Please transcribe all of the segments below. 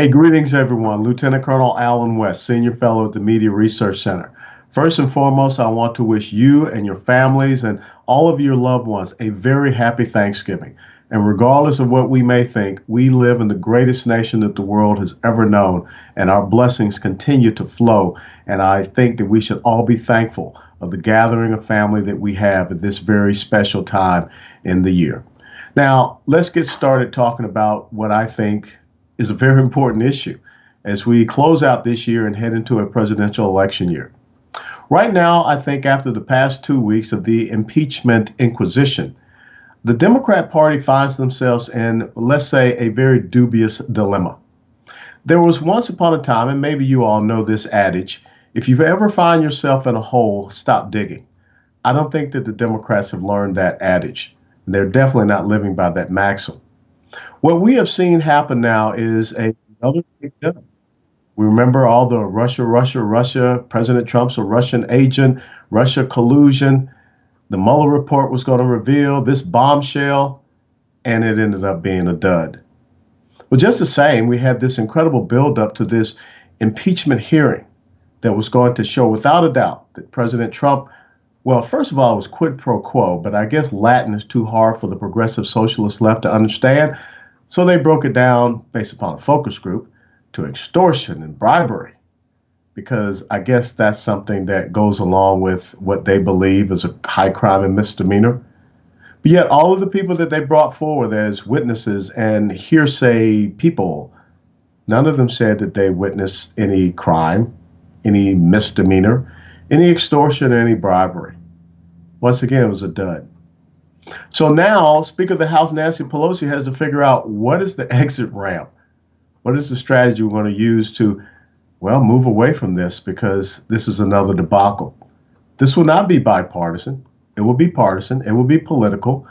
Hey, greetings, everyone. Lieutenant Colonel Alan West, Senior Fellow at the Media Research Center. First and foremost, I want to wish you and your families and all of your loved ones a very happy Thanksgiving. And regardless of what we may think, we live in the greatest nation that the world has ever known, and our blessings continue to flow. And I think that we should all be thankful of the gathering of family that we have at this very special time in the year. Now, let's get started talking about what I think is a very important issue as we close out this year and head into a presidential election year. Right now, I think after the past 2 weeks of the impeachment inquisition, the Democrat Party finds themselves in, let's say, a very dubious dilemma. There was once upon a time, and maybe you all know this adage, if you ever find yourself in a hole, stop digging. I don't think that the Democrats have learned that adage. They're definitely not living by that maxim. What we have seen happen now is another big dinner. We remember all the Russia, President Trump's a Russian agent, Russia collusion. The Mueller report was going to reveal this bombshell, and it ended up being a dud. Well, just the same, we had this incredible buildup to this impeachment hearing that was going to show without a doubt that President Trump, well, first of all, it was quid pro quo, but I guess Latin is too hard for the progressive socialist left to understand. So they broke it down based upon a focus group to extortion and bribery, because I guess that's something that goes along with what they believe is a high crime and misdemeanor. But yet all of the people that they brought forward as witnesses and hearsay people, none of them said that they witnessed any crime, any misdemeanor, any extortion, any bribery. Once again, it was a dud. So now, Speaker of the House Nancy Pelosi has to figure out what is the exit ramp? What is the strategy we're going to use to, well, move away from this, because this is another debacle. This will not be bipartisan. It will be partisan. It will be political.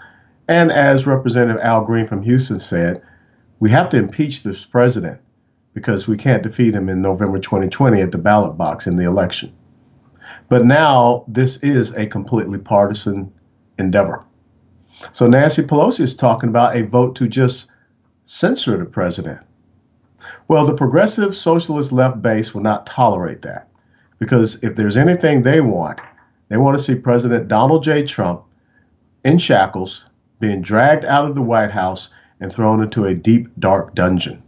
And as Representative Al Green from Houston said, we have to impeach this president because we can't defeat him in November 2020 at the ballot box in the election. But now this is a completely partisan endeavor. So Nancy Pelosi is talking about a vote to just censor the president. Well, the progressive socialist left base will not tolerate that, because if there's anything they want to see President Donald J. Trump in shackles, being dragged out of the White House and thrown into a deep, dark dungeon.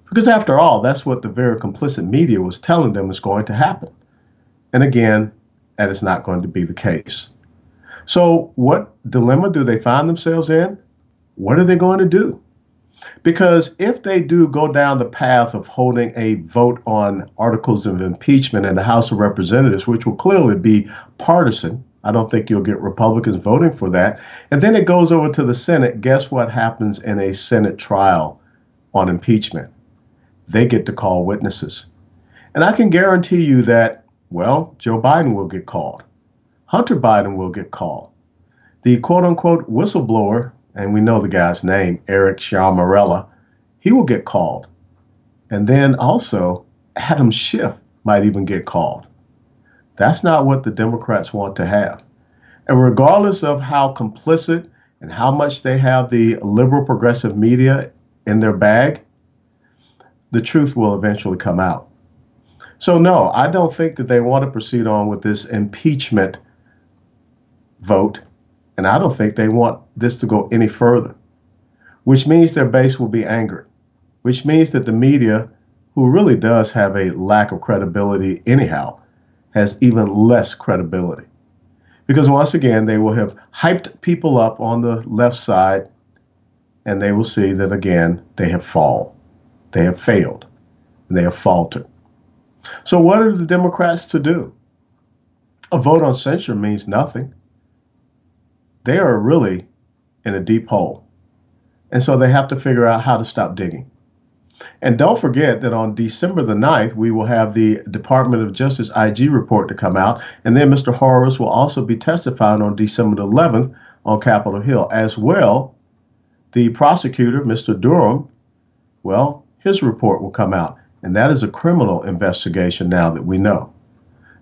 Because after all, that's what the very complicit media was telling them is going to happen. And again, that is not going to be the case. So what dilemma do they find themselves in? What are they going to do? Because if they do go down the path of holding a vote on articles of impeachment in the House of Representatives, which will clearly be partisan, I don't think you'll get Republicans voting for that. And then it goes over to the Senate. Guess what happens in a Senate trial on impeachment? They get to call witnesses. And I can guarantee you that, well, Joe Biden will get called. Hunter Biden will get called. The quote unquote whistleblower, and we know the guy's name, Eric Sciamarella, he will get called. And then also Adam Schiff might even get called. That's not what the Democrats want to have. And regardless of how complicit and how much they have the liberal progressive media in their bag, the truth will eventually come out. So no, I don't think that they want to proceed on with this impeachment vote, and I don't think they want this to go any further, which means their base will be angered, which means that the media, who really does have a lack of credibility anyhow, has even less credibility. Because once again, they will have hyped people up on the left side, and they will see that again, they have failed, and they have faltered. So what are the Democrats to do? A vote on censure means nothing. They are really in a deep hole. And so they have to figure out how to stop digging. And don't forget that on December the 9th, we will have the Department of Justice IG report to come out. And then Mr. Horowitz will also be testifying on December the 11th on Capitol Hill. As well, the prosecutor, Mr. Durham, well, his report will come out. And that is a criminal investigation now that we know.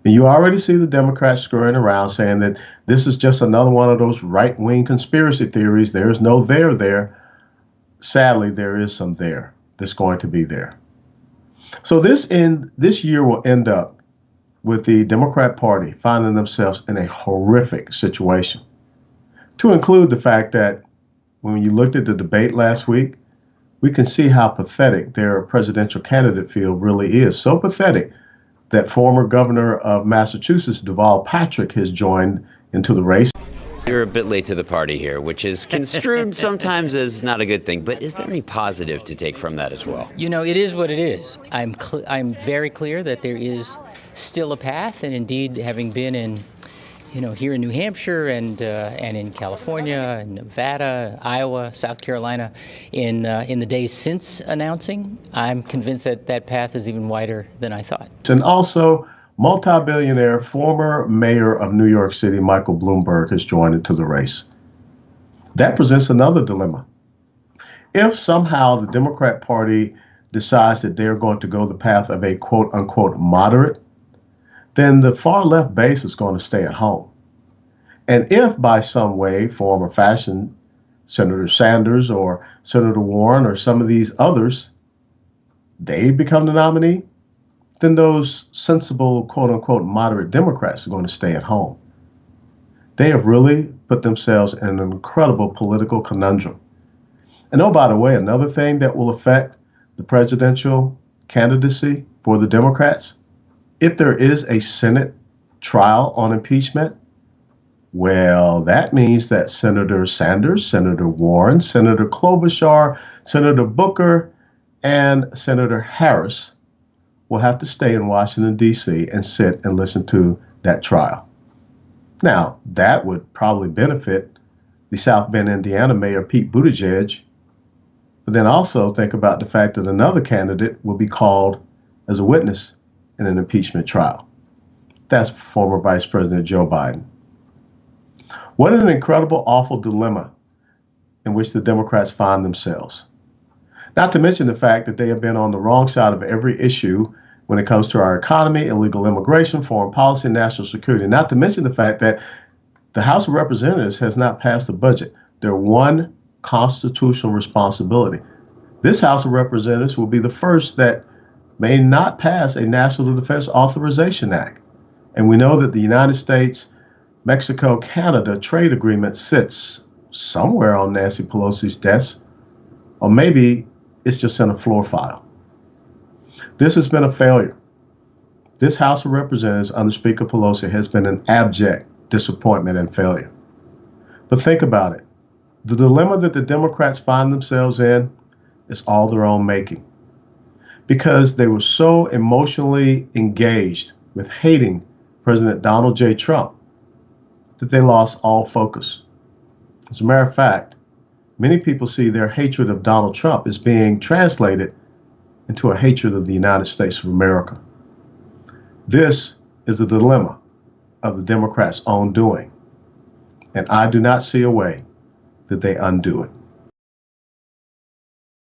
And you already see the Democrats scurrying around saying that this is just another one of those right-wing conspiracy theories. There is no there there. Sadly, there is some there that's going to be there. So this year will end up with the Democrat Party finding themselves in a horrific situation. To include the fact that when you looked at the debate last week, we can see how pathetic their presidential candidate field really is. So pathetic that former governor of Massachusetts, Deval Patrick, has joined into the race. You're a bit late to the party here, which is construed sometimes as not a good thing. But is there any positive to take from that as well? You know, it is what it is. I'm very clear that there is still a path, and indeed, having been in, here in New Hampshire and in California, and Nevada, Iowa, South Carolina, in the days since announcing, I'm convinced that that path is even wider than I thought. And also, multi-billionaire former mayor of New York City, Michael Bloomberg, has joined into the race. That presents another dilemma. If somehow the Democrat Party decides that they're going to go the path of a quote-unquote moderate, then the far left base is going to stay at home. And if by some way, form, or fashion, Senator Sanders or Senator Warren or some of these others, they become the nominee, then those sensible, quote unquote, moderate Democrats are going to stay at home. They have really put themselves in an incredible political conundrum. And oh, by the way, another thing that will affect the presidential candidacy for the Democrats, if there is a Senate trial on impeachment, well, that means that Senator Sanders, Senator Warren, Senator Klobuchar, Senator Booker, and Senator Harris will have to stay in Washington, D.C. and sit and listen to that trial. Now, that would probably benefit the South Bend, Indiana Mayor Pete Buttigieg, but then also think about the fact that another candidate will be called as a witness in an impeachment trial. That's former Vice President Joe Biden. What an incredible, awful dilemma in which the Democrats find themselves. Not to mention the fact that they have been on the wrong side of every issue when it comes to our economy, illegal immigration, foreign policy, national security. Not to mention the fact that the House of Representatives has not passed a budget. Their one constitutional responsibility. This House of Representatives will be the first that may not pass a National Defense Authorization Act. And we know that the United States, Mexico, Canada trade agreement sits somewhere on Nancy Pelosi's desk, or maybe it's just in a floor file. This has been a failure. This House of Representatives under Speaker Pelosi has been an abject disappointment and failure. But think about it. The dilemma that the Democrats find themselves in is all their own making, because they were so emotionally engaged with hating President Donald J. Trump that they lost all focus. As a matter of fact, many people see their hatred of Donald Trump as being translated into a hatred of the United States of America. This is the dilemma of the Democrats' own doing, and I do not see a way that they undo it.